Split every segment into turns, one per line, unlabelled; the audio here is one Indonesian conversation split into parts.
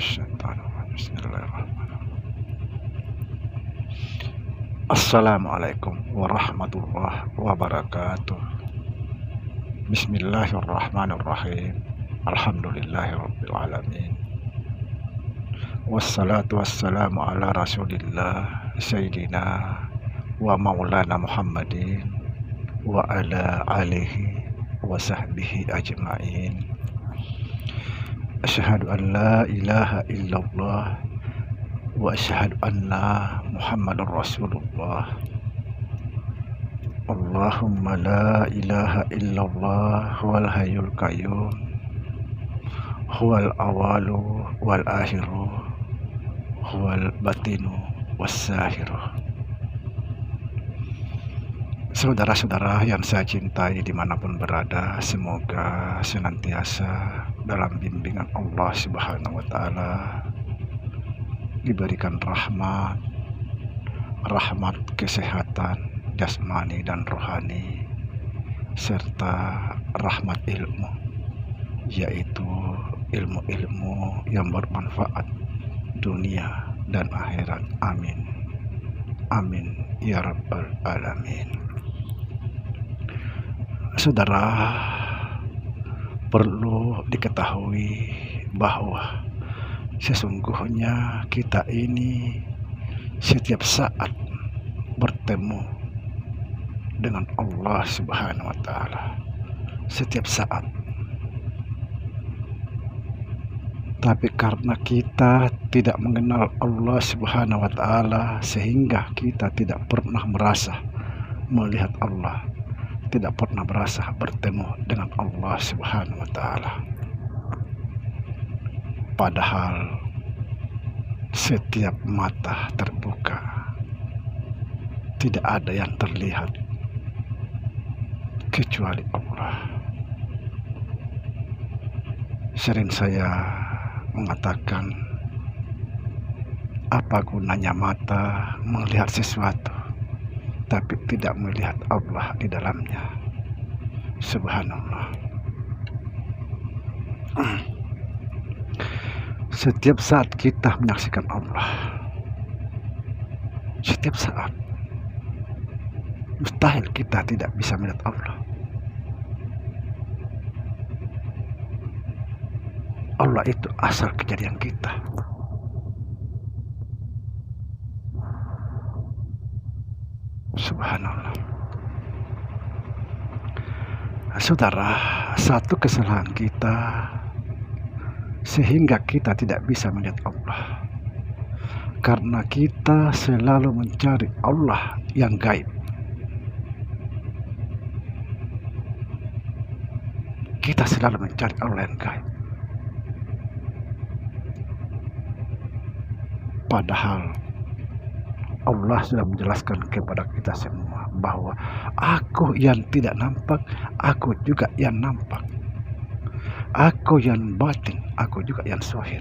Bismillahirrahmanirrahim. Assalamualaikum warahmatullahi wabarakatuh. Bismillahirrahmanirrahim. Alhamdulillahirabbil alamin. Wassalatu wassalamu ala Rasulillah Sayyidina wa Maulana Muhammadin wa ala alihi wa sahbihi ajma'in. Asyhadu an la ilaha illallah wa asyhadu anna Muhammadar Rasulullah. Allahumma la ilaha illallah huwal hayyul qayyum huwal awalu wal akhiru huwal batinu was sahiru. Saudara-saudara yang saya cintai dimanapun berada, semoga senantiasa dalam bimbingan Allah Subhanahu wa Ta'ala, diberikan rahmat kesehatan jasmani dan rohani, serta rahmat ilmu, yaitu ilmu-ilmu yang bermanfaat dunia dan akhirat. Amin amin ya rabbal alamin. Saudara, perlu diketahui bahwa sesungguhnya kita ini setiap saat bertemu dengan Allah Subhanahu wa Ta'ala, setiap saat. Tapi karena kita tidak mengenal Allah Subhanahu wa Ta'ala, sehingga kita tidak pernah merasa melihat Allah, tidak pernah merasa bertemu dengan Allah Subhanahu wa Ta'ala. Padahal setiap mata terbuka, tidak ada yang terlihat kecuali Allah. Sering saya mengatakan, apa gunanya mata melihat sesuatu tapi tidak melihat Allah di dalamnya? Subhanallah. Setiap saat kita menyaksikan Allah, setiap saat, mustahil kita tidak bisa melihat Allah. Allah itu asal kejadian kita. Subhanallah. Saudara, satu kesalahan kita sehingga kita tidak bisa melihat Allah, karena kita selalu mencari Allah yang gaib. Kita selalu mencari Allah yang gaib. Padahal Allah sudah menjelaskan kepada kita semua bahwa Aku yang tidak nampak, Aku juga yang nampak. Aku yang batin, Aku juga yang zahir.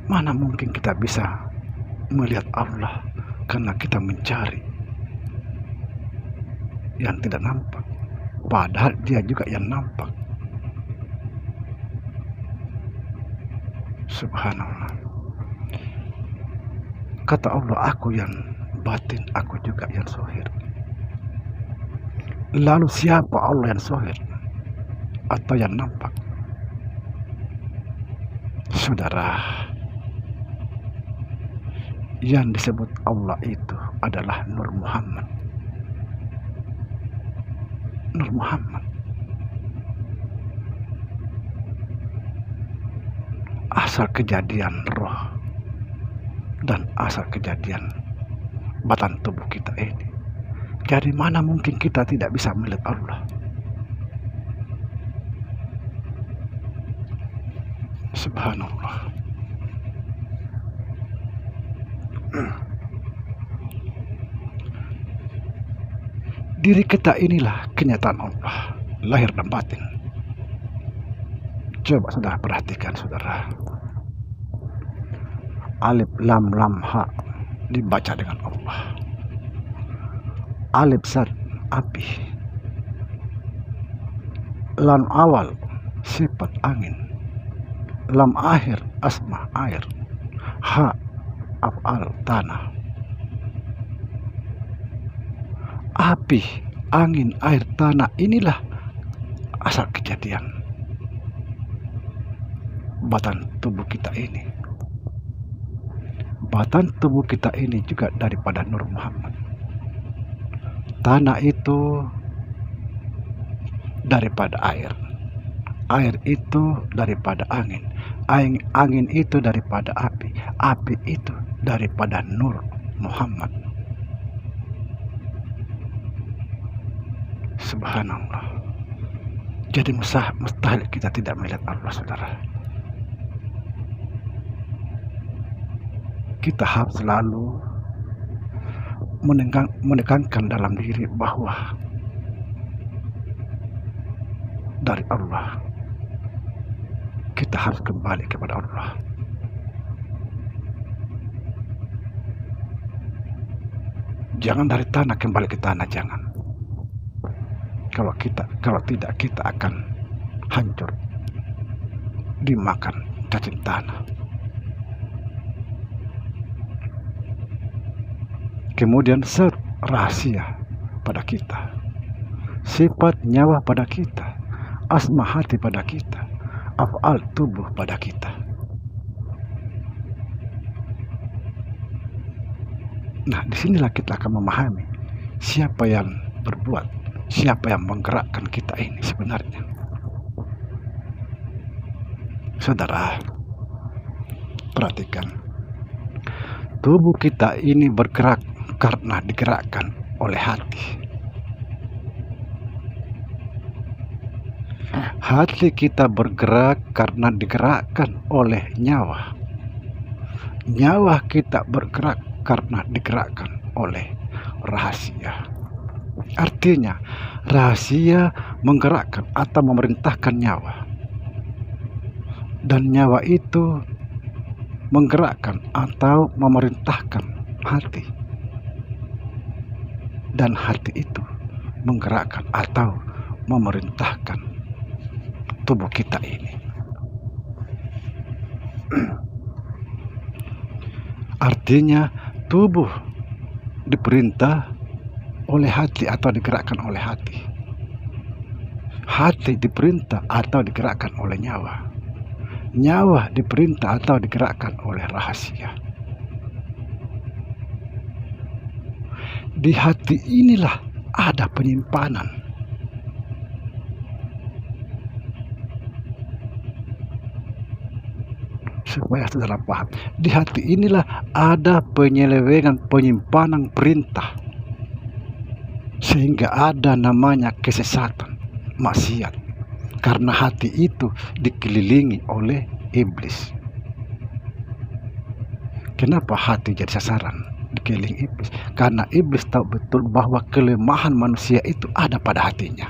Mana mungkin kita bisa melihat Allah karena kita mencari yang tidak nampak, padahal Dia juga yang nampak. Subhanallah. Kata Allah, Aku yang batin, Aku juga yang zahir. Lalu siapa Allah yang zahir atau yang nampak? Saudara, yang disebut Allah itu adalah Nur Muhammad. Nur Muhammad. Asal kejadian roh dan asal kejadian batan tubuh kita ini. Jadi mana mungkin kita tidak bisa melihat Allah? Subhanallah. Diri kita inilah kenyataan Allah, lahir dan batin. Coba saudara perhatikan, saudara. Alif lam lam ha dibaca dengan Allah. Alif zat api, Lam awal sifat angin, lam akhir asma air, ha af'al tanah. Api, angin, air, tanah, inilah asal kejadian batan tubuh kita ini. Batan tubuh kita ini juga daripada Nur Muhammad. Tanah itu daripada air, air itu daripada angin, angin itu daripada api, api itu daripada Nur Muhammad. Subhanallah. Jadi mustahil kita tidak melihat Allah, saudara. Kita harus selalu menekankan dalam diri bahwa dari Allah, kita harus kembali kepada Allah. Jangan dari tanah kembali ke tanah, jangan. Kalau tidak kita akan hancur dimakan cacing tanah. Kemudian rahasia pada kita, sifat nyawa pada kita, asma hati pada kita, af'al tubuh pada kita. Nah, disinilah kita akan memahami siapa yang berbuat, siapa yang menggerakkan kita ini sebenarnya. Saudara, perhatikan, tubuh kita ini bergerak karena digerakkan oleh hati. Hati kita bergerak karena digerakkan oleh nyawa. Nyawa kita bergerak karena digerakkan oleh rahasia. Artinya, rahasia menggerakkan atau memerintahkan nyawa. Dan nyawa itu menggerakkan atau memerintahkan hati. Dan hati itu menggerakkan atau memerintahkan tubuh kita ini. Artinya, tubuh diperintah oleh hati atau digerakkan oleh hati. Hati diperintah atau digerakkan oleh nyawa. Nyawa diperintah atau digerakkan oleh rahasia. Di hati inilah ada penyimpanan. Supaya saudara paham, di hati inilah ada penyelewengan, penyimpanan perintah. Sehingga ada namanya kesesatan, maksiat. Karena hati itu dikelilingi oleh iblis. Kenapa hati jadi sasaran, dikelilingi iblis? Karena iblis tahu betul bahwa kelemahan manusia itu ada pada hatinya.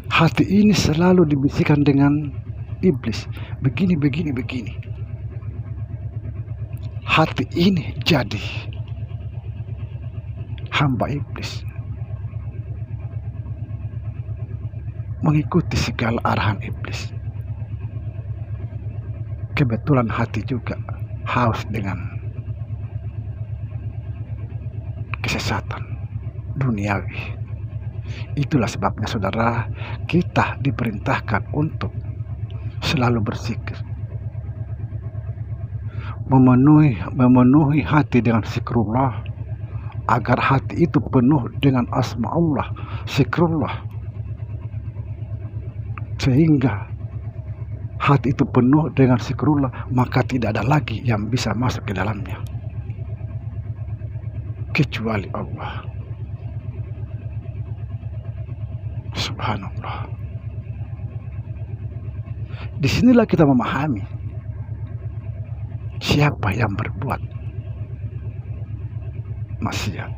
Hati ini selalu dibisikkan dengan iblis, begini, begini, begini. Hati ini jadi hamba iblis, mengikuti segala arahan iblis. Kebetulan hati juga haus dengan kesesatan duniawi. Itulah sebabnya saudara, kita diperintahkan untuk selalu berzikir, memenuhi hati dengan zikrullah, agar hati itu penuh dengan asma Allah, zikrullah, sehingga hati itu penuh dengan zikrullah, maka tidak ada lagi yang bisa masuk ke dalamnya kecuali Allah. Subhanallah. Disinilah kita memahami siapa yang berbuat maksiat.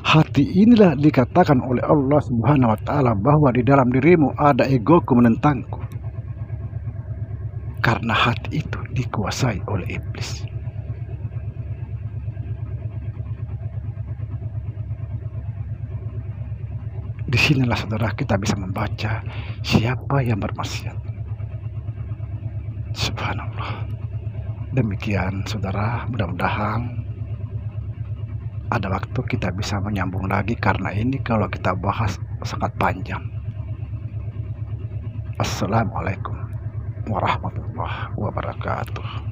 Hati inilah dikatakan oleh Allah Subhanahu wa Ta'ala bahwa di dalam dirimu ada egoku menentangku. Karena hati itu dikuasai oleh iblis. Disinilah saudara kita bisa membaca siapa yang bermaksiat. Subhanallah. Demikian saudara, mudah-mudahan ada waktu kita bisa menyambung lagi, karena ini kalau kita bahas sangat panjang. Assalamualaikum warahmatullahi wabarakatuh.